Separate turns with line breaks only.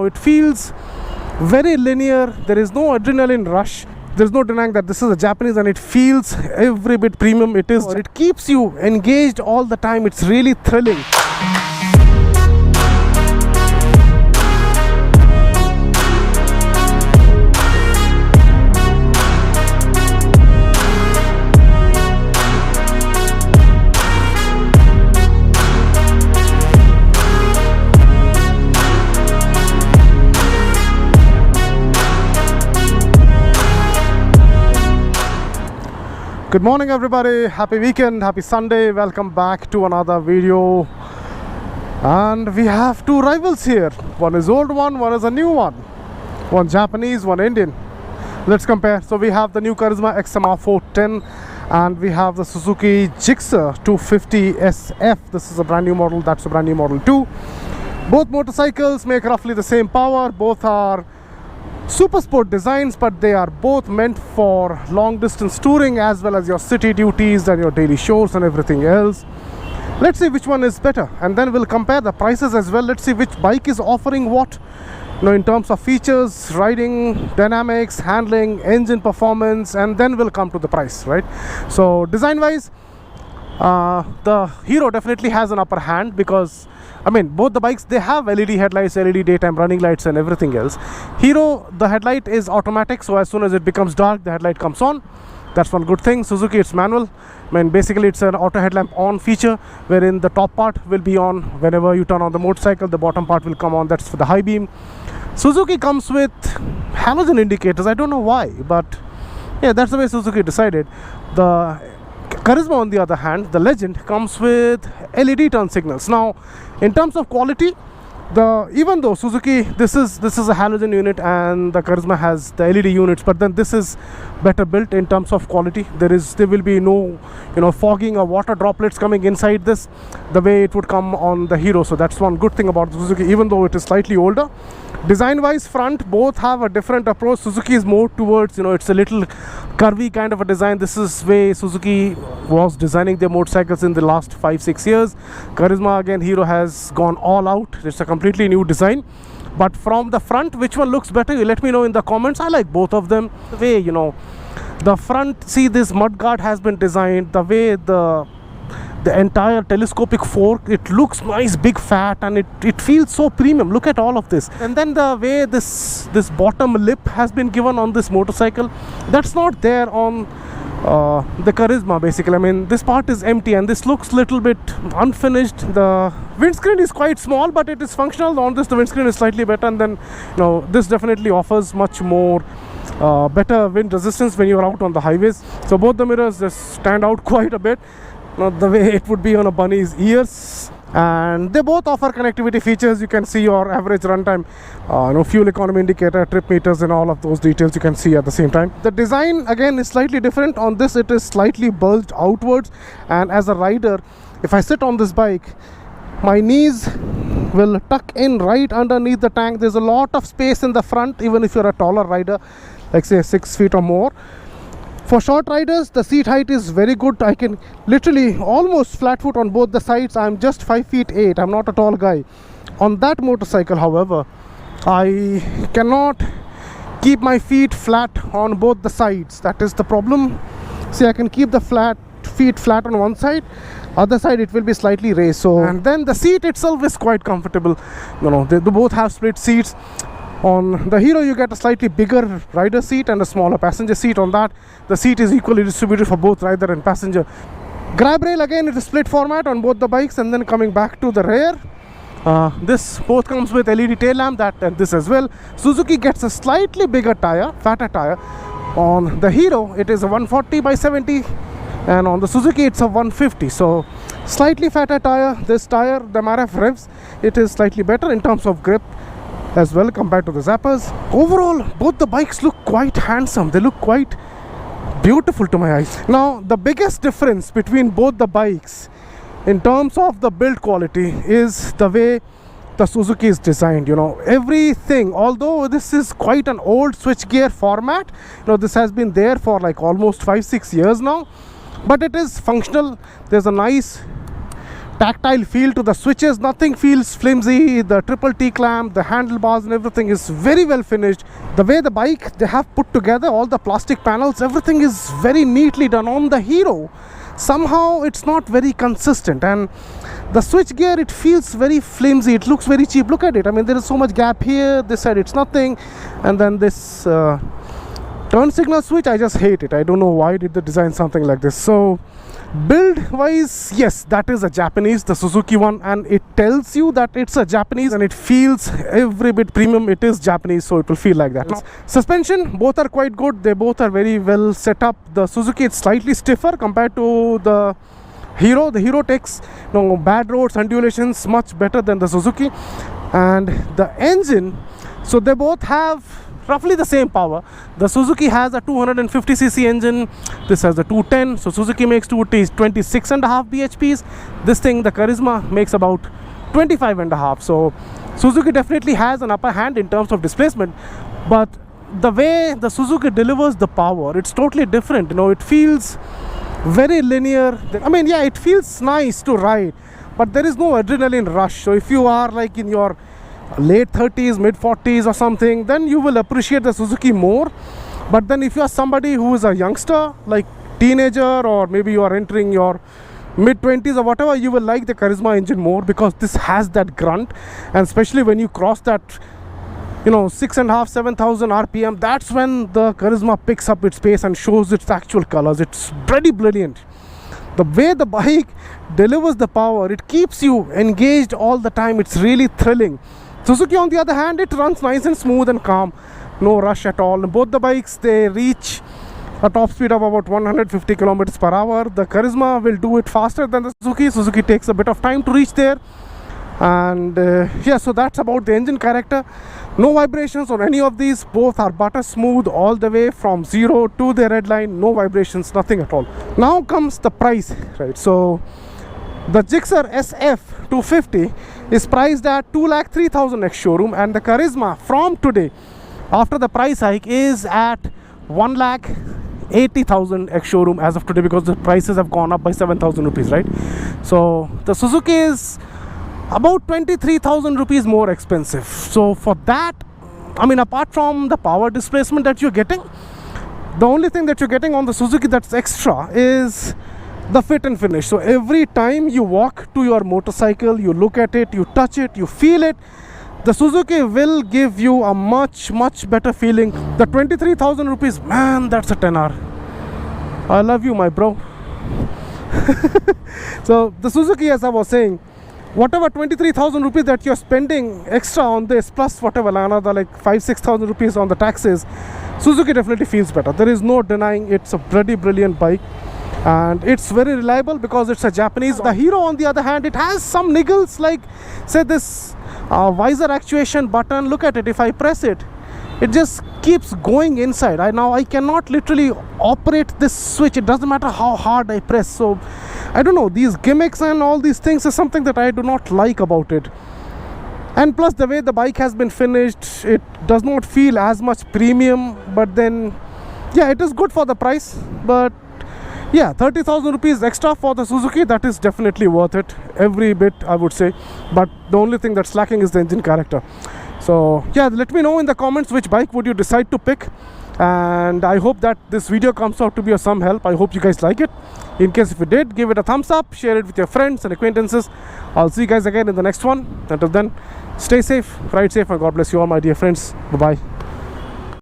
it feels very linear. There is no adrenaline rush. There's no denying that this is a Japanese, and it feels every bit premium it is. It keeps you engaged all the time. It's really thrilling. Good morning everybody, happy weekend, happy Sunday, welcome back to another video. And we have two rivals here. One is old one is a new one. One Japanese, one Indian. Let's compare. So we have the new KARIZMA XMR 410 and we have the SUZUKI GIXXER 250 SF. This is a brand new model, that's a brand new model too. Both motorcycles make roughly the same power. Both are super sport designs, but they are both meant for long distance touring as well as your city duties and your daily chores and everything else. Let's see which one is better, and then we'll compare the prices as well. Let's see which bike is offering what, in terms of features, riding, dynamics, handling, engine performance, and then we'll come to the price, right? So design wise, the Hero definitely has an upper hand because both the bikes, they have LED headlights, LED daytime running lights and everything else. Hero, the headlight is automatic, so as soon as it becomes dark, the headlight comes on. That's one good thing. Suzuki, it's manual. Basically it's an auto headlamp on feature, wherein the top part will be on whenever you turn on the motorcycle, the bottom part will come on. That's for the high beam. Suzuki comes with halogen indicators. I don't know why, but yeah, that's the way Suzuki decided. The KARIZMA, on the other hand, the Legend, comes with LED turn signals. Now, in terms of quality, even though Suzuki, this is a halogen unit and the KARIZMA has the LED units, but then this is better built in terms of quality. There will be no fogging or water droplets coming inside this the way it would come on the Hero. So that's one good thing about the Suzuki, even though it is slightly older. Design wise, front, both have a different approach. Suzuki is more towards, it's a little curvy kind of a design. This is way Suzuki was designing their motorcycles in the last 5-6 years. KARIZMA, again, Hero has gone all out. It's a completely new design. But from the front, which one looks better? You let me know in the comments. I like both of them. The way, the front, see, this mudguard has been designed. The way the entire telescopic fork, it looks nice, big, fat, and it feels so premium. Look at all of this. And then the way this bottom lip has been given on this motorcycle, that's not there on the KARIZMA. Basically, this part is empty and this looks little bit unfinished. The windscreen is quite small, but it is functional. On this, the windscreen is slightly better, and then this definitely offers much more better wind resistance when you're out on the highways. So both the mirrors just stand out quite a bit, not the way it would be on a bunny's ears. And they both offer connectivity features. You can see your average runtime, fuel economy indicator, trip meters, and all of those details you can see at the same time. The design again is slightly different. On this, it is slightly bulged outwards, and as a rider, if I sit on this bike, my knees will tuck in right underneath the tank. There's a lot of space in the front, even if you're a taller rider, like say 6 feet or more. For short riders, the seat height is very good. I can literally almost flat foot on both the sides. I'm just 5'8". I'm not a tall guy. On that motorcycle, however, I cannot keep my feet flat on both the sides. That is the problem. See, I can keep the feet flat on one side. Other side, it will be slightly raised. So, and then the seat itself is quite comfortable. They both have split seats. On the Hero, you get a slightly bigger rider seat and a smaller passenger seat. On that, the seat is equally distributed for both rider and passenger. Grab rail, again, it is split format on both the bikes. And then coming back to the rear, this both comes with LED tail lamp, that and this as well. Suzuki gets a slightly bigger tire, fatter tire. On the Hero, it is a 140/70, and on the Suzuki, it's a 150. So slightly fatter tire. This tire, the MRF revs, it is slightly better in terms of grip as well compared to the Zappers. Overall, both the bikes look quite handsome. They look quite beautiful to my eyes. Now, the biggest difference between both the bikes in terms of the build quality is the way the Suzuki is designed. Everything, although this is quite an old switchgear format, this has been there for like almost 5-6 years now, but it is functional. There's a nice tactile feel to the switches. Nothing feels flimsy. The triple T clamp, the handlebars and everything is very well finished. The way the bike they have put together, all the plastic panels, everything is very neatly done. On the Hero, somehow it's not very consistent, and the switch gear, it feels very flimsy. It looks very cheap. Look at it. I mean, there is so much gap here. This side it's nothing, and then this turn signal switch, I just hate it. I don't know why did they design something like this. So build wise, yes, that is a Japanese, the Suzuki one, and it tells you that it's a Japanese, and it feels every bit premium. It is Japanese, so it will feel like that. Now, suspension, both are quite good. They both are very well set up. The Suzuki is slightly stiffer compared to the Hero. The Hero takes bad roads, undulations much better than the Suzuki. And the engine, so they both have roughly the same power. The Suzuki has a 250cc engine, this has a 210. So Suzuki makes 26.5 bhps. This thing, the KARIZMA, makes about 25.5. So Suzuki definitely has an upper hand in terms of displacement, but the way the Suzuki delivers the power, it's totally different. It feels very linear. I mean, yeah, it feels nice to ride, but there is no adrenaline rush. So if you are like in your late 30s, mid 40s or something, then you will appreciate the Suzuki more. But then if you are somebody who is a youngster, like teenager, or maybe you are entering your mid 20s or whatever, you will like the KARIZMA engine more, because this has that grunt. And especially when you cross that 6,500-7,000 RPM, that's when the KARIZMA picks up its pace and shows its actual colors. It's pretty brilliant. The way the bike delivers the power, it keeps you engaged all the time. It's really thrilling. Suzuki, on the other hand, it runs nice and smooth and calm, no rush at all. Both the bikes, they reach a top speed of about 150 kilometers per hour. The KARIZMA will do it faster than the Suzuki. Suzuki takes a bit of time to reach there. And yeah, so that's about the engine character. No vibrations on any of these. Both are butter smooth all the way from 0 to the red line. No vibrations, nothing at all. Now comes the price, right? So the GIXXER SF-250 is priced at 2,03,000 ex-showroom, and the KARIZMA from today, after the price hike, is at 1,80,000 ex-showroom as of today, because the prices have gone up by 7,000 rupees, right? So the Suzuki is about 23,000 rupees more expensive. So for that, I mean, apart from the power displacement that you're getting, the only thing that you're getting on the Suzuki that's extra is the fit and finish. So every time you walk to your motorcycle, you look at it, you touch it, you feel it, the Suzuki will give you a much better feeling. The 23,000 rupees, man, that's a 10R. I love you, my bro. So the Suzuki, as I was saying, whatever 23,000 rupees that you're spending extra on this, plus whatever another like 5,000-6,000 rupees on the taxes, Suzuki definitely feels better. There is no denying it's a pretty brilliant bike, and it's very reliable because it's a Japanese. The Hero, on the other hand, it has some niggles, like say this visor actuation button. Look at it. If I press it, it just keeps going inside. I cannot literally operate this switch. It doesn't matter how hard I press. So I don't know, these gimmicks and all these things is something that I do not like about it. And plus the way the bike has been finished, it does not feel as much premium. But then yeah, it is good for the price. But yeah, 30,000 rupees extra for the Suzuki, that is definitely worth it, every bit, I would say. But the only thing that's lacking is the engine character. So yeah, let me know in the comments which bike would you decide to pick, and I hope that this video comes out to be of some help. I hope you guys like it. In case if you did, give it a thumbs up, share it with your friends and acquaintances. I'll see you guys again in the next one. Until then, stay safe, ride safe, and God bless you all, my dear friends. Bye bye.